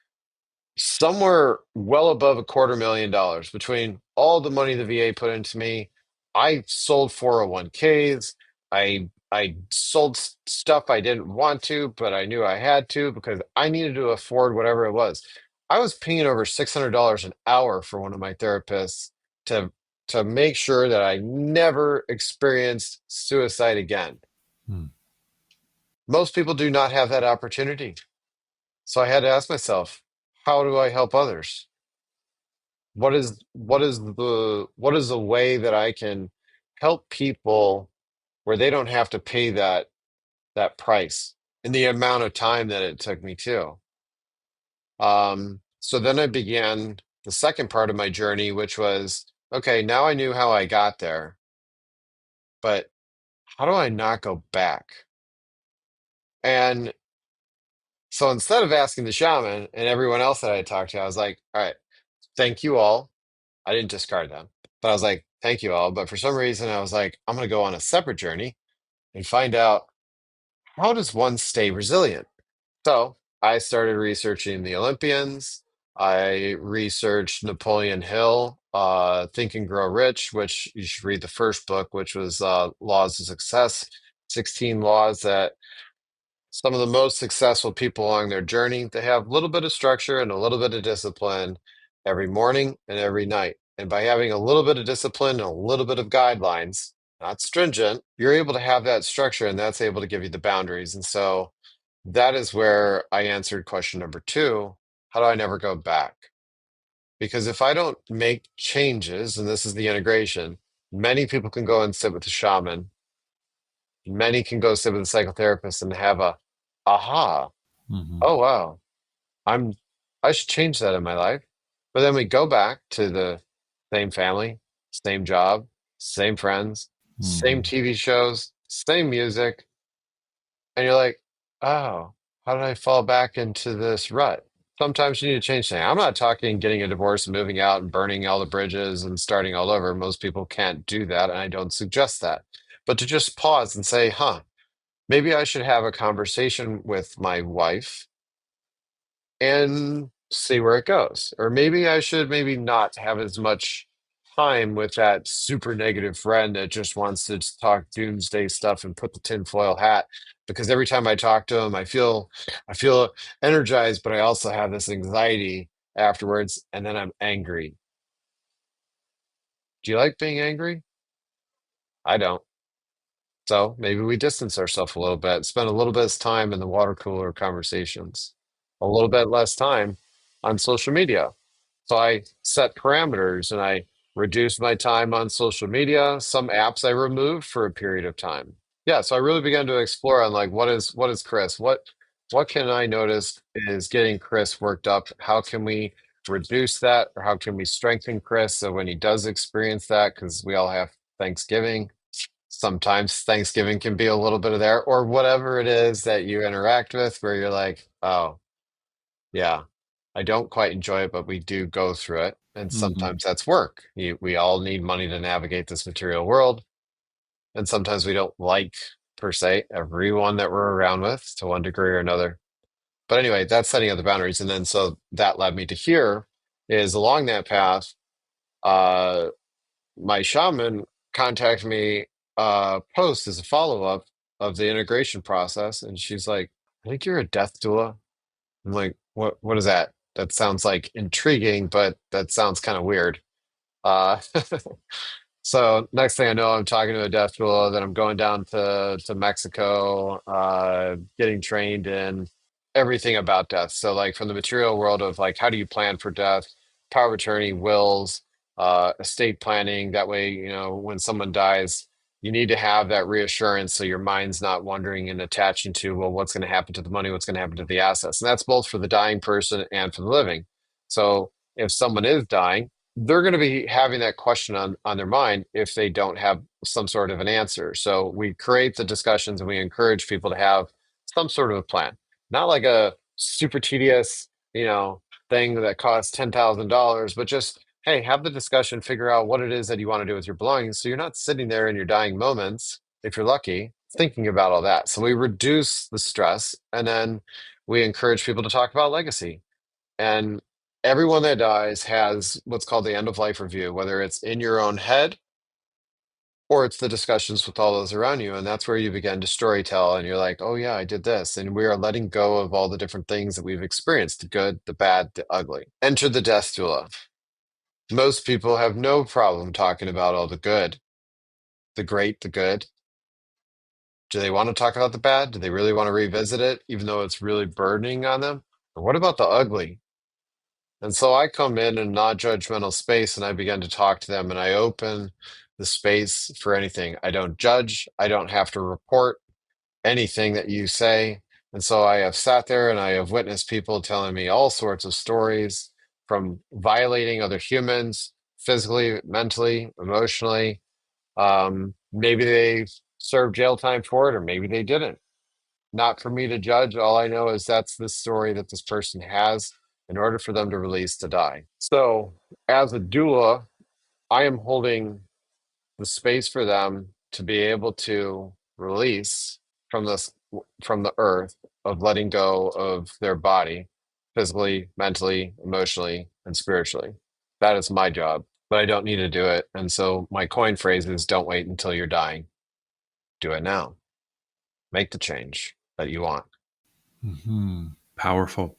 somewhere well above $250,000 between all the money the VA put into me. I sold 401ks. I sold stuff I didn't want to, but I knew I had to because I needed to afford whatever it was. I was paying over $600 an hour for one of my therapists to to make sure that I never experienced suicide again. Hmm. Most people do not have that opportunity. So I had to ask myself, how do I help others? What is the way that I can help people where they don't have to pay that price in the amount of time that it took me to. So then I began the second part of my journey, which was, okay, now I knew how I got there, but how do I not go back? And so instead of asking the shaman and everyone else that I had talked to, I was like, all right, thank you all. I didn't discard them, but I was like, thank you all. But for some reason, I was like, I'm going to go on a separate journey and find out, how does one stay resilient? So I started researching the Olympians. I researched Napoleon Hill, Think and Grow Rich, which you should read the first book, which was Laws of Success, 16 laws that some of the most successful people along their journey, they have a little bit of structure and a little bit of discipline every morning and every night. And by having a little bit of discipline and a little bit of guidelines, not stringent, you're able to have that structure, and that's able to give you the boundaries. And so that is where I answered question number two. How do I never go back? Because if I don't make changes, and this is the integration, many people can go and sit with the shaman, many can go sit with a psychotherapist and have a aha, Hmm. oh wow, I'm I should change that in my life. But then we go back to the same family, same job, same friends, same Hmm. TV shows, same music, and you're like, oh, how did I fall back into this rut? Sometimes you need to change things. I'm not talking getting a divorce and moving out and burning all the bridges and starting all over. Most people can't do that, and I don't suggest that. But to just pause and say, huh, maybe I should have a conversation with my wife and see where it goes. Or maybe I should maybe not have as much time with that super negative friend that just wants to just talk doomsday stuff and put the tinfoil hat. Because every time I talk to him, I feel energized, but I also have this anxiety afterwards, and then I'm angry. Do you like being angry? I don't. So maybe we distance ourselves a little bit, spend a little bit of time in the water cooler conversations, a little bit less time on social media. So I set parameters and I reduced my time on social media. Some apps I removed for a period of time. Yeah, so I really began to explore on like what is Chris? What can I notice is getting Chris worked up? How can we reduce that, or how can we strengthen Chris so when he does experience that, because we all have Thanksgiving. Sometimes Thanksgiving can be a little bit of there, or whatever it is that you interact with, where you're like, oh, yeah, I don't quite enjoy it, but we do go through it. And Hmm. sometimes that's work. We all need money to navigate this material world. And sometimes we don't like, per se, everyone that we're around with to one degree or another. But anyway, that's setting up the boundaries. And then so that led me to here is along that path. Uh, my shaman contacted me post as a follow-up of the integration process, and she's like, I think you're a death doula. I'm like, what is that? That sounds like intriguing, but that sounds kind of weird. uh So next thing I know, I'm talking to a death doula. Then I'm going down to Mexico, getting trained in everything about death. So like from the material world of like how do you plan for death, power of attorney, wills, estate planning. That way, when someone dies, You need to have that reassurance so your mind's not wondering and attaching to, well, what's going to happen to the money? What's going to happen to the assets? And that's both for the dying person and for the living. So if someone is dying, they're going to be having that question on their mind if they don't have some sort of an answer. So we create the discussions and we encourage people to have some sort of a plan, not like a super tedious, thing that costs $10,000, but just, hey, have the discussion, figure out what it is that you want to do with your belongings. So you're not sitting there in your dying moments, if you're lucky, thinking about all that. So we reduce the stress, and then we encourage people to talk about legacy. And everyone that dies has what's called the end of life review, whether it's in your own head or it's the discussions with all those around you. And that's where you begin to storytell and you're like, oh, yeah, I did this. And we are letting go of all the different things that we've experienced, the good, the bad, the ugly. Enter the death doula. Most people have no problem talking about all the good, the great, the good. Do they want to talk about the bad? Do they really want to revisit it, even though it's really burdening on them? Or what about the ugly? And so I come in a non-judgmental space and I begin to talk to them and I open the space for anything. I don't judge. I don't have to report anything that you say. And so I have sat there and I have witnessed people telling me all sorts of stories from violating other humans, physically, mentally, emotionally. Maybe they served jail time for it, or maybe they didn't. Not for me to judge. All I know is that's the story that this person has in order for them to release to die. So, as a doula, I am holding the space for them to be able to release from this from the earth of letting go of their body physically, mentally, emotionally, and spiritually. That is my job, but I don't need to do it. And so my coin phrase is don't wait until you're dying. Do it now. Make the change that you want. Powerful.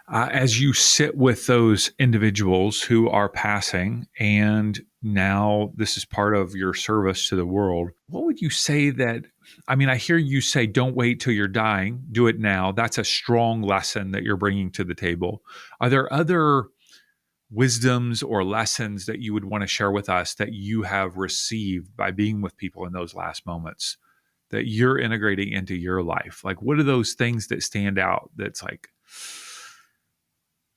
As you sit with those individuals who are passing, and now this is part of your service to the world, what would you say that? I mean, I hear you say, don't wait till you're dying, do it now. That's a strong lesson that you're bringing to the table. Are there other wisdoms or lessons that you would want to share with us that you have received by being with people in those last moments that you're integrating into your life? Like, what are those things that stand out that's like,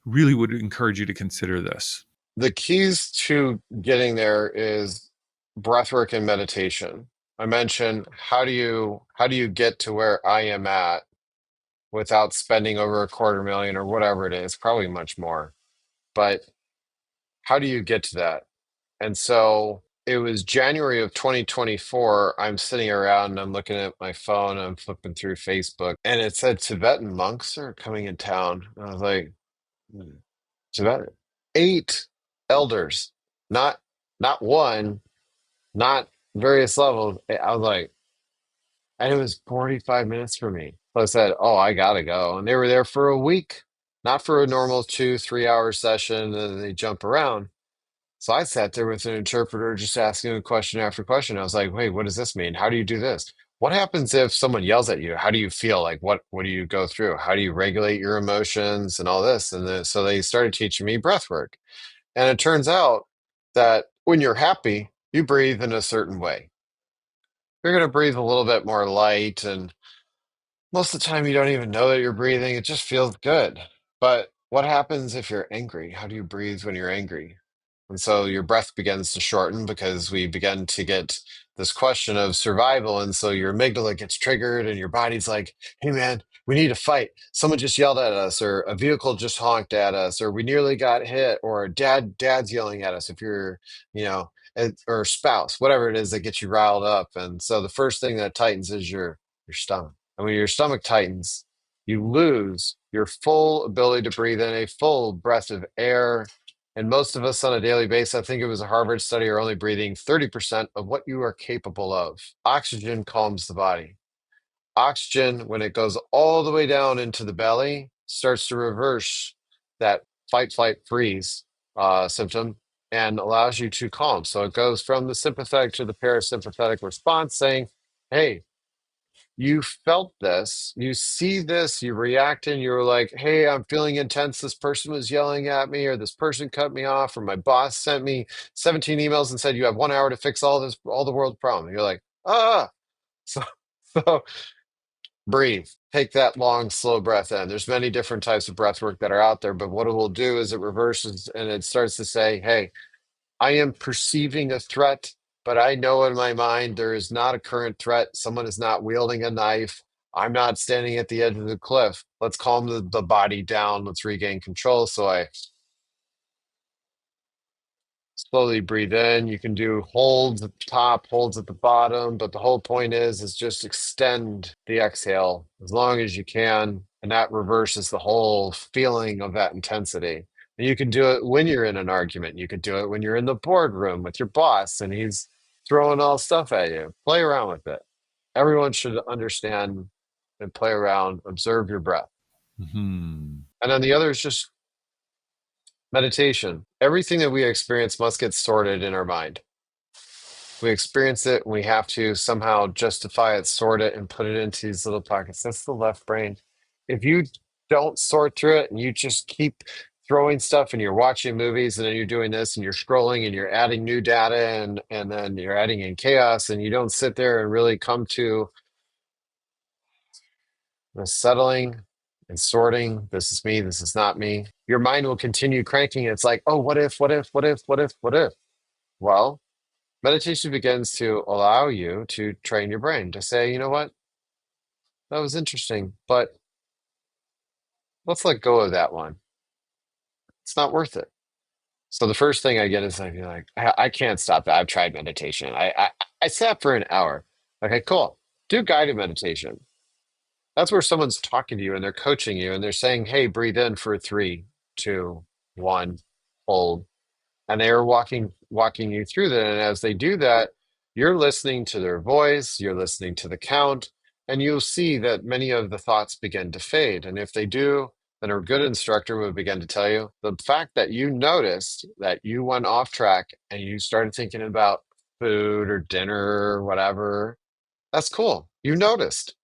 really would encourage you to consider this? The keys to getting there is breathwork and meditation. I mentioned how do you get to where I am at without spending over a quarter million or whatever it is, probably much more. But how do you get to that? And so it was January of 2024. I'm sitting around and I'm looking at my phone, I'm flipping through Facebook, and it said Tibetan monks are coming in town. And I was like, "Hmm, Tibetan, 8 elders, not not one, not various levels. I was like, and it was 45 minutes for me. So I said, oh, I gotta go. And they were there for a week, not for a normal 2, 3 hour session, and they jump around. So I sat there with an interpreter just asking him question after question. I was like, wait, what does this mean? How do you do this? What happens if someone yells at you? How do you feel? Like what do you go through? How do you regulate your emotions and all this? And then, so they started teaching me breath work. And it turns out that when you're happy, you breathe in a certain way. You're going to breathe a little bit more light, and most of the time, you don't even know that you're breathing. It just feels good. But what happens if you're angry? How do you breathe when you're angry? And so your breath begins to shorten because we begin to get this question of survival. And so your amygdala gets triggered and your body's like, hey, man, we need to fight. Someone just yelled at us, or a vehicle just honked at us, or we nearly got hit, or dad's yelling at us if you're, you know, or spouse, whatever it is that gets you riled up. And so the first thing that tightens is your stomach. And when your stomach tightens, you lose your full ability to breathe in a full breath of air. And most of us on a daily basis, I think it was a Harvard study, are only breathing 30% of what you are capable of. Oxygen calms the body. Oxygen, when it goes all the way down into the belly, starts to reverse that fight, flight, freeze symptom and allows you to calm. So it goes from the sympathetic to the parasympathetic response saying, hey, you felt this, you see this, you react, and you're like, hey, I'm feeling intense. This person was yelling at me, or this person cut me off, or my boss sent me 17 emails and said, you have 1 hour to fix all this, all the world's problem. And you're like, ah. So, so breathe. Take that long, slow breath in. There's many different types of breath work that are out there, but what it will do is it reverses and it starts to say, hey, I am perceiving a threat, but I know in my mind there is not a current threat. Someone is not wielding a knife. I'm not standing at the edge of the cliff. Let's calm the body down. Let's regain control. So I slowly breathe in. You can do holds at the top, holds at the bottom, but the whole point is just extend the exhale as long as you can, and that reverses the whole feeling of that intensity. And you can do it when you're in an argument. You could do it when you're in the boardroom with your boss and he's throwing all stuff at you. Play around with it. Everyone should understand and play around, observe your breath. Hmm. And then the other is just meditation. Everything that we experience must get sorted in our mind. We experience it, and we have to somehow justify it, sort it, and put it into these little pockets. That's the left brain. If you don't sort through it and you just keep throwing stuff and you're watching movies and then you're doing this and you're scrolling and you're adding new data and then you're adding in chaos and you don't sit there and really come to the settling and sorting, this is me, this is not me, your mind will continue cranking. It's like, oh, what if, what if, what if, what if, what if? Well, meditation begins to allow you to train your brain to say, you know what, that was interesting, but let's let go of that one. It's not worth it. So the first thing I get is I feel like, I can't stop that. I've tried meditation. I sat for an hour. Okay, cool. Do guided meditation. That's where someone's talking to you and they're coaching you and they're saying, hey, breathe in for 3, 2, 1, hold. And they are walking you through that. And as they do that, you're listening to their voice, you're listening to the count, and you'll see that many of the thoughts begin to fade. And if they do, then a good instructor will begin to tell you the fact that you noticed that you went off track and you started thinking about food or dinner or whatever. That's cool. You noticed.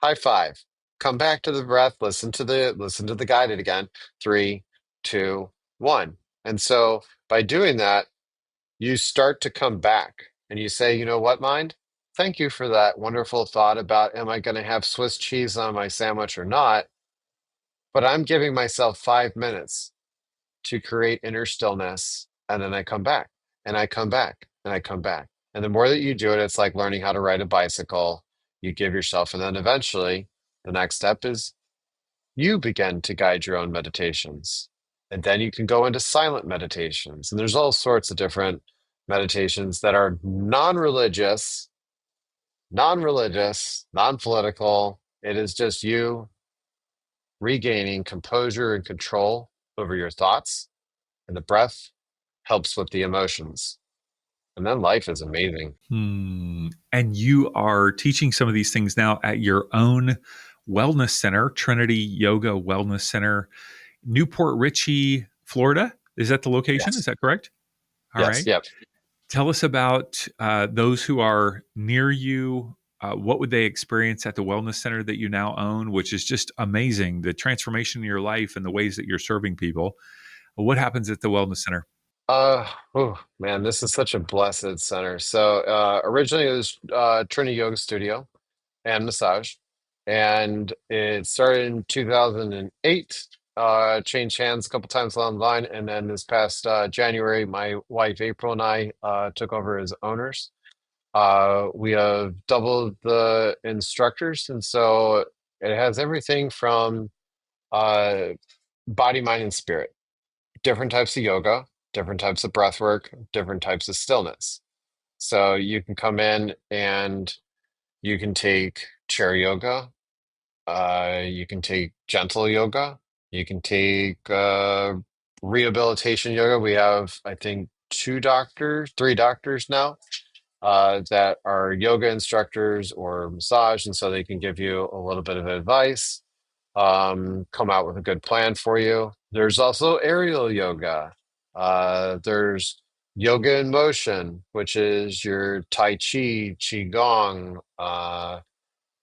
High five. Come back to the breath. Listen to the guided again. 3, 2, 1. And so by doing that, you start to come back and you say, you know what, mind? Thank you for that wonderful thought about am I going to have Swiss cheese on my sandwich or not? But I'm giving myself 5 minutes to create inner stillness. And then I come back and I come back and I come back. And the more that you do it, it's like learning how to ride a bicycle. You give yourself, and then eventually the next step is you begin to guide your own meditations. And then you can go into silent meditations. And there's all sorts of different meditations that are non-political. It is just you regaining composure and control over your thoughts. And the breath helps with the emotions. And then life is amazing. Hmm. And you are teaching some of these things now at your own wellness center, Trinity Yoga Wellness Center, Newport Richey, Florida. Is that the location? Is Yes. that correct? All Yes. right. Yep. Tell us about those who are near you. What would they experience at the wellness center that you now own, which is just amazing? The transformation in your life and the ways that you're serving people. What happens at the wellness center? Oh man, this is such a blessed center. So originally it was Trinity Yoga Studio and massage, and it started in 2008. Changed hands a couple times along the line, and then this past January, my wife April and I took over as owners. We have doubled the instructors, and so it has everything from uh, body, mind, and spirit, different types of yoga, different types of breath work, different types of stillness. So you can come in and you can take chair yoga, you can take gentle yoga, you can take rehabilitation yoga. We have, I think, 2 doctors, 3 doctors now that are yoga instructors or massage, and so they can give you a little bit of advice, come out with a good plan for you. There's also aerial yoga. There's yoga in motion, which is your Tai Chi, Qigong.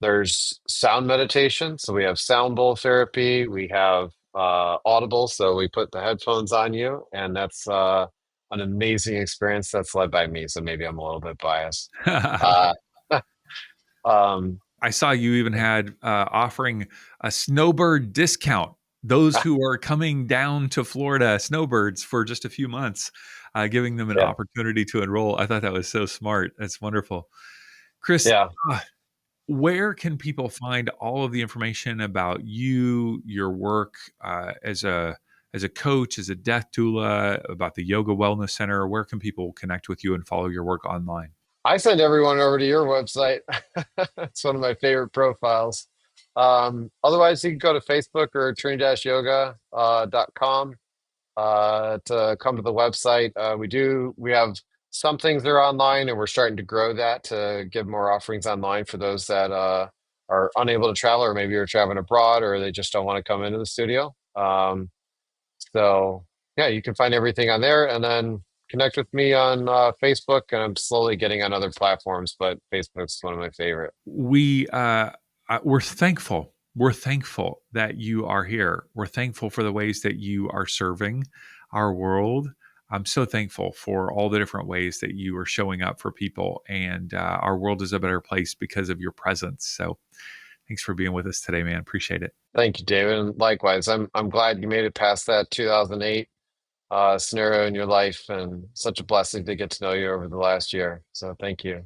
There's sound meditation. So we have sound bowl therapy. We have audible. So we put the headphones on you, and that's an amazing experience that's led by me. So maybe I'm a little bit biased. Uh, um, I saw you even had offering a snowbird discount. Those who are coming down to Florida, snowbirds for just a few months, giving them an yeah, opportunity to enroll. I thought that was so smart. That's wonderful. Chris, yeah. uh, where can people find all of the information about you, your work as a coach, as a death doula, about the Yoga Wellness Center? Where can people connect with you and follow your work online? I send everyone over to your website. It's one of my favorite profiles. Otherwise, you can go to Facebook or trini-yoga.com to come to the website. We have some things that are online, and we're starting to grow that to give more offerings online for those that are unable to travel, or maybe you're traveling abroad, or they just don't want to come into the studio. So yeah, you can find everything on there, and then connect with me on Facebook. And I'm slowly getting on other platforms, but Facebook's one of my favorite. We're thankful. We're thankful that you are here. We're thankful for the ways that you are serving our world. I'm so thankful for all the different ways that you are showing up for people, and our world is a better place because of your presence. So, thanks for being with us today, man. Appreciate it. Thank you, David. And likewise, I'm glad you made it past that 2008 scenario in your life, and such a blessing to get to know you over the last year. So thank you.